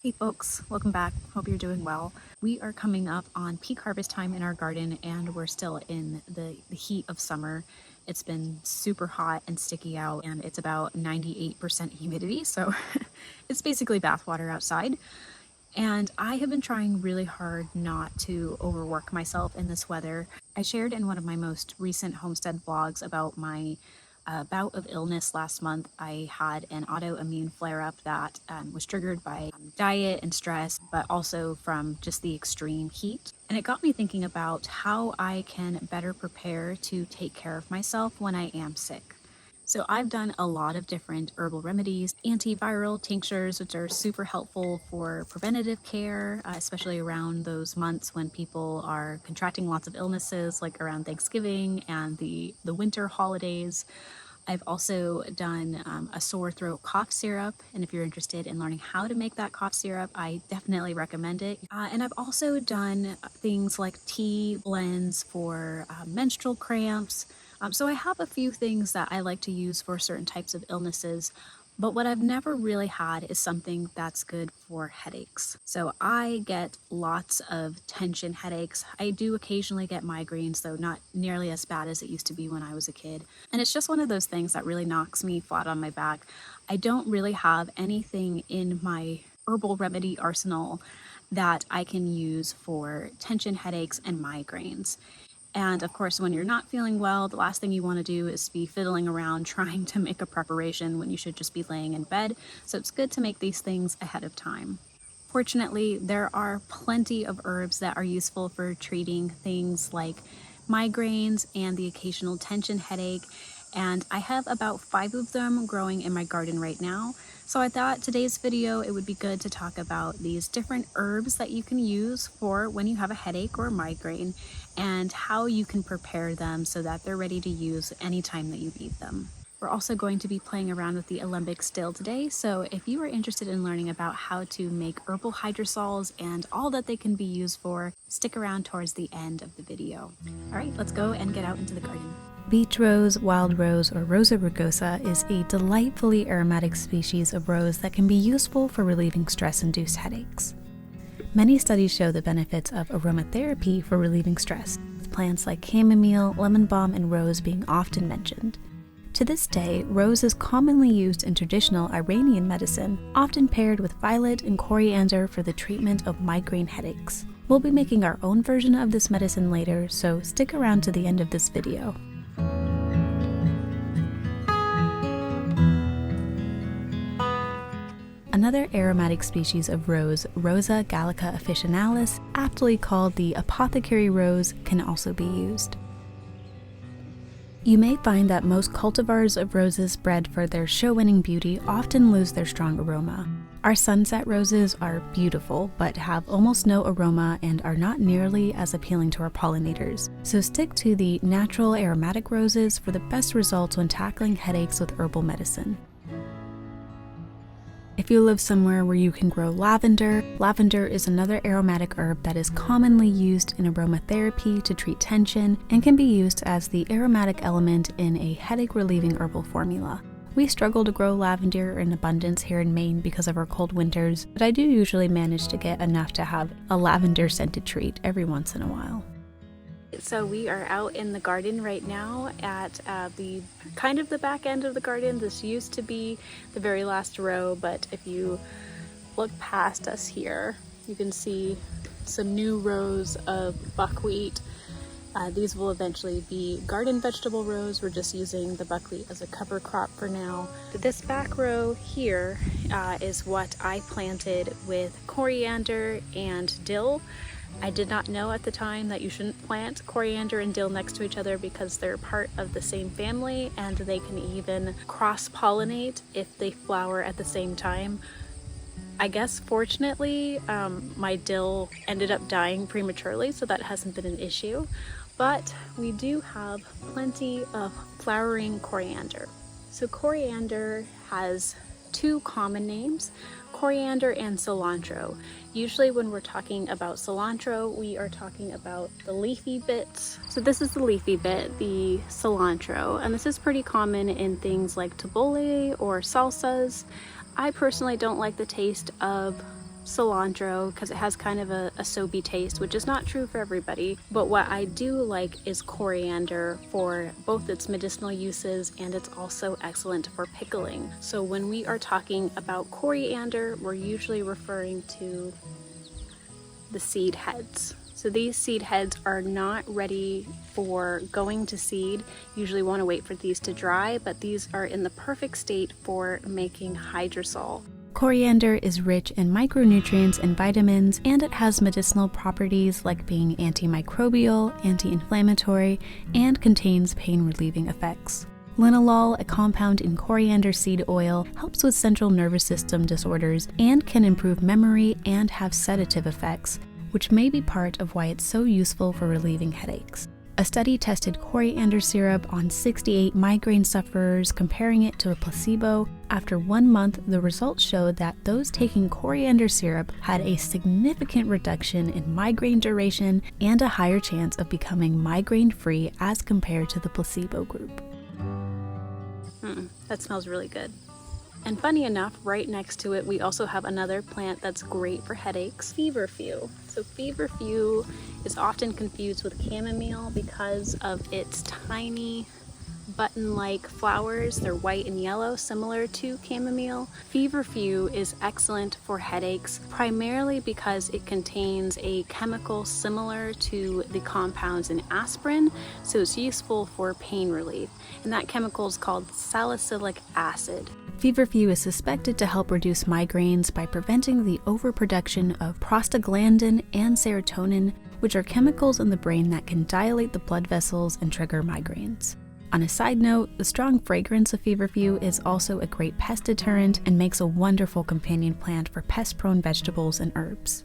Hey folks, welcome back. Hope you're doing well. We are coming up on peak harvest time in our garden and we're still in the heat of summer. It's been super hot and sticky out and it's about 98% humidity, so it's basically bathwater outside. And I have been trying really hard not to overwork myself in this weather. I shared in one of my most recent homestead vlogs about my bout of illness last month. I had an autoimmune flare-up that was triggered by diet and stress, but also from just the extreme heat. And it got me thinking about how I can better prepare to take care of myself when I am sick. So I've done a lot of different herbal remedies, antiviral tinctures, which are super helpful for preventative care, especially around those months when people are contracting lots of illnesses, like around Thanksgiving and the winter holidays. I've also done a sore throat cough syrup, and if you're interested in learning how to make that cough syrup, I definitely recommend it. And I've also done things like tea blends for menstrual cramps. So I have a few things that I like to use for certain types of illnesses, but what I've never really had is something that's good for headaches. So I get lots of tension headaches. I do occasionally get migraines, though not nearly as bad as it used to be when I was a kid. And it's just one of those things that really knocks me flat on my back. I don't really have anything in my herbal remedy arsenal that I can use for tension headaches and migraines. And of course, when you're not feeling well, the last thing you want to do is be fiddling around trying to make a preparation when you should just be laying in bed. So it's good to make these things ahead of time. Fortunately, there are plenty of herbs that are useful for treating things like migraines and the occasional tension headache. And I have about 5 of them growing in my garden right now. So I thought today's video, it would be good to talk about these different herbs that you can use for when you have a headache or a migraine and how you can prepare them so that they're ready to use anytime that you need them. We're also going to be playing around with the Alembic still today, so if you are interested in learning about how to make herbal hydrosols and all that they can be used for, stick around towards the end of the video. All right, let's go and get out into the garden. Beach rose, wild rose, or Rosa rugosa is a delightfully aromatic species of rose that can be useful for relieving stress-induced headaches. Many studies show the benefits of aromatherapy for relieving stress, with plants like chamomile, lemon balm, and rose being often mentioned. To this day, rose is commonly used in traditional Iranian medicine, often paired with violet and coriander for the treatment of migraine headaches. We'll be making our own version of this medicine later, so stick around to the end of this video. Another aromatic species of rose, Rosa gallica officinalis, aptly called the apothecary rose, can also be used. You may find that most cultivars of roses bred for their show-winning beauty often lose their strong aroma. Our sunset roses are beautiful, but have almost no aroma and are not nearly as appealing to our pollinators. So stick to the natural aromatic roses for the best results when tackling headaches with herbal medicine. If you live somewhere where you can grow lavender, lavender is another aromatic herb that is commonly used in aromatherapy to treat tension and can be used as the aromatic element in a headache-relieving herbal formula. We struggle to grow lavender in abundance here in Maine because of our cold winters, but I do usually manage to get enough to have a lavender-scented treat every once in a while. So we are out in the garden right now at the kind of the back end of the garden. This used to be the very last row, but if you look past us here, you can see some new rows of buckwheat. These will eventually be garden vegetable rows. We're just using the buckwheat as a cover crop for now. This back row here is what I planted with coriander and dill. I did not know at the time that you shouldn't plant coriander and dill next to each other because they're part of the same family and they can even cross-pollinate if they flower at the same time. I guess fortunately my dill ended up dying prematurely, so that hasn't been an issue, but we do have plenty of flowering coriander. So coriander has 2 common names, coriander and cilantro. Usually when we're talking about cilantro, we are talking about the leafy bits. So this is the leafy bit, the cilantro, and this is pretty common in things like tabbouleh or salsas. I personally don't like the taste of cilantro because it has kind of a soapy taste, which is not true for everybody. But what I do like is coriander for both its medicinal uses, and it's also excellent for pickling. So when we are talking about coriander, we're usually referring to the seed heads. So these seed heads are not ready for going to seed. Usually want to wait for these to dry, but these are in the perfect state for making hydrosol. Coriander is rich in micronutrients and vitamins, and it has medicinal properties like being antimicrobial, anti-inflammatory, and contains pain-relieving effects. Linalool, a compound in coriander seed oil, helps with central nervous system disorders and can improve memory and have sedative effects, which may be part of why it's so useful for relieving headaches. A study tested coriander syrup on 68 migraine sufferers, comparing it to a placebo. After 1 month, the results showed that those taking coriander syrup had a significant reduction in migraine duration and a higher chance of becoming migraine-free as compared to the placebo group. That smells really good. And funny enough, right next to it, we also have another plant that's great for headaches, Feverfew. So Feverfew is often confused with chamomile because of its tiny button-like flowers. They're white and yellow, similar to chamomile. Feverfew is excellent for headaches, primarily because it contains a chemical similar to the compounds in aspirin, so it's useful for pain relief. And that chemical is called salicylic acid. Feverfew is suspected to help reduce migraines by preventing the overproduction of prostaglandin and serotonin, which are chemicals in the brain that can dilate the blood vessels and trigger migraines. On a side note, the strong fragrance of Feverfew is also a great pest deterrent and makes a wonderful companion plant for pest-prone vegetables and herbs.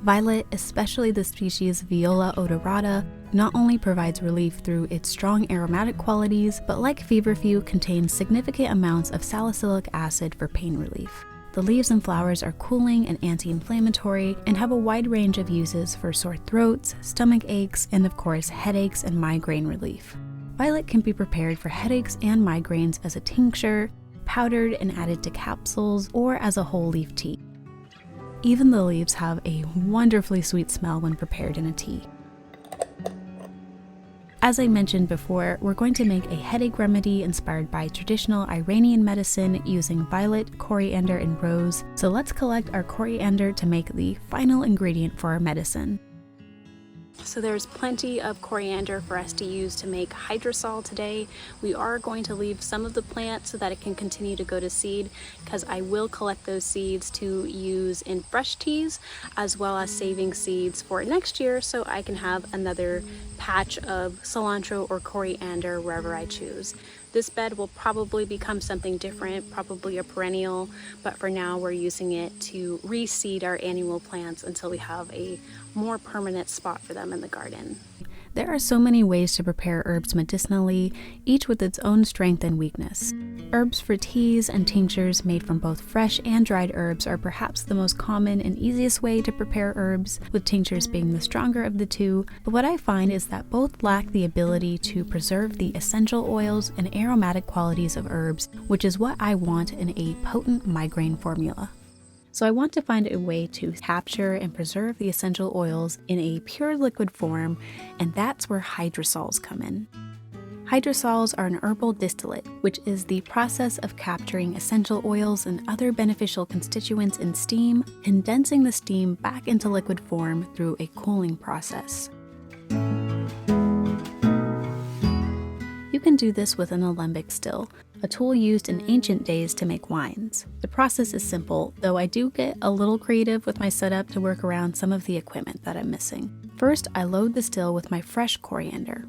Violet, especially the species Viola odorata, not only provides relief through its strong aromatic qualities, but like Feverfew, contains significant amounts of salicylic acid for pain relief. The leaves and flowers are cooling and anti-inflammatory and have a wide range of uses for sore throats, stomach aches, and of course headaches and migraine relief. Violet can be prepared for headaches and migraines as a tincture, powdered and added to capsules, or as a whole leaf tea. Even the leaves have a wonderfully sweet smell when prepared in a tea. As I mentioned before, we're going to make a headache remedy inspired by traditional Iranian medicine using violet, coriander, and rose. So let's collect our coriander to make the final ingredient for our medicine. So there's plenty of coriander for us to use to make hydrosol today. We are going to leave some of the plant so that it can continue to go to seed, because I will collect those seeds to use in fresh teas, as well as saving seeds for next year so I can have another patch of cilantro or coriander wherever I choose. This bed will probably become something different, probably a perennial, but for now we're using it to reseed our annual plants until we have a more permanent spot for them in the garden. There are so many ways to prepare herbs medicinally, each with its own strength and weakness. Herbs for teas and tinctures made from both fresh and dried herbs are perhaps the most common and easiest way to prepare herbs, with tinctures being the stronger of the two, but what I find is that both lack the ability to preserve the essential oils and aromatic qualities of herbs, which is what I want in a potent migraine formula. So I want to find a way to capture and preserve the essential oils in a pure liquid form, and that's where hydrosols come in. Hydrosols are an herbal distillate, which is the process of capturing essential oils and other beneficial constituents in steam, condensing the steam back into liquid form through a cooling process. You can do this with an alembic still, a tool used in ancient days to make wines. The process is simple, though I do get a little creative with my setup to work around some of the equipment that I'm missing. First, I load the still with my fresh coriander.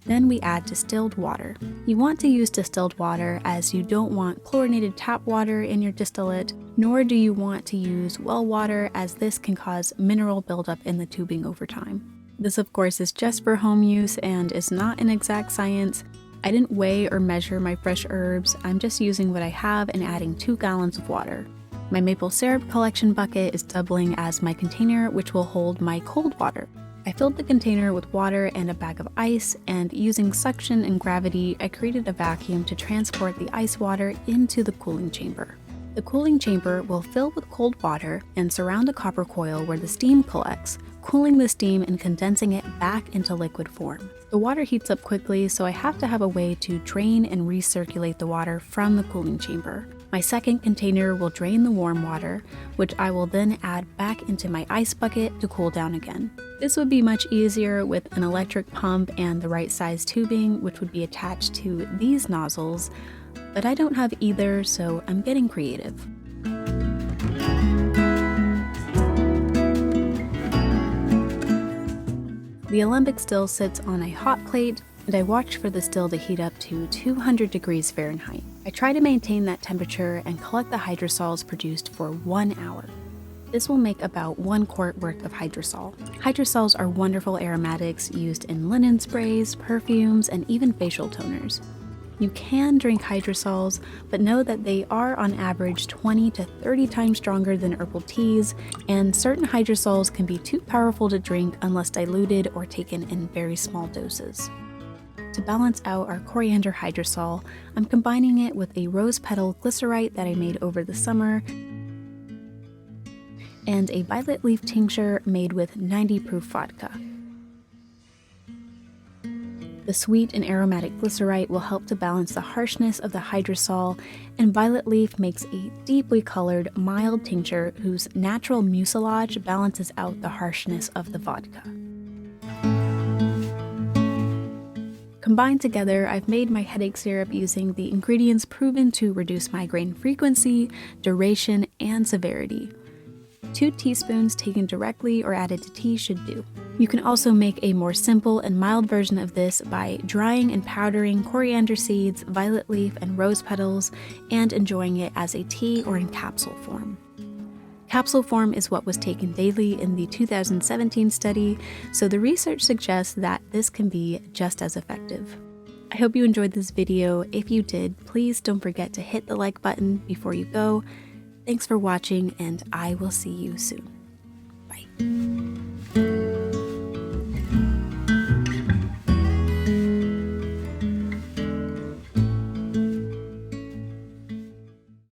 Then we add distilled water. You want to use distilled water as you don't want chlorinated tap water in your distillate, nor do you want to use well water, as this can cause mineral buildup in the tubing over time. This of course is just for home use and is not an exact science. I didn't weigh or measure my fresh herbs, I'm just using what I have and adding 2 gallons of water. My maple syrup collection bucket is doubling as my container, which will hold my cold water. I filled the container with water and a bag of ice, and using suction and gravity, I created a vacuum to transport the ice water into the cooling chamber. The cooling chamber will fill with cold water and surround a copper coil where the steam collects, cooling the steam and condensing it back into liquid form. The water heats up quickly, so I have to have a way to drain and recirculate the water from the cooling chamber. My second container will drain the warm water, which I will then add back into my ice bucket to cool down again. This would be much easier with an electric pump and the right size tubing, which would be attached to these nozzles, but I don't have either, so I'm getting creative. The Alembic still sits on a hot plate, and I watch for the still to heat up to 200 degrees Fahrenheit. I try to maintain that temperature and collect the hydrosols produced for 1 hour. This will make about 1 quart worth of hydrosol. Hydrosols are wonderful aromatics used in linen sprays, perfumes, and even facial toners. You can drink hydrosols, but know that they are on average 20 to 30 times stronger than herbal teas, and certain hydrosols can be too powerful to drink unless diluted or taken in very small doses. To balance out our coriander hydrosol, I'm combining it with a rose petal glycerite that I made over the summer and a violet leaf tincture made with 90 proof vodka. The sweet and aromatic glycerite will help to balance the harshness of the hydrosol, and violet leaf makes a deeply colored, mild tincture whose natural mucilage balances out the harshness of the vodka. Combined together, I've made my headache syrup using the ingredients proven to reduce migraine frequency, duration, and severity. 2 teaspoons taken directly or added to tea should do. You can also make a more simple and mild version of this by drying and powdering coriander seeds, violet leaf, and rose petals, and enjoying it as a tea or in capsule form. Capsule form is what was taken daily in the 2017 study, so the research suggests that this can be just as effective. I hope you enjoyed this video. If you did, please don't forget to hit the like button before you go. Thanks for watching, and I will see you soon. Bye.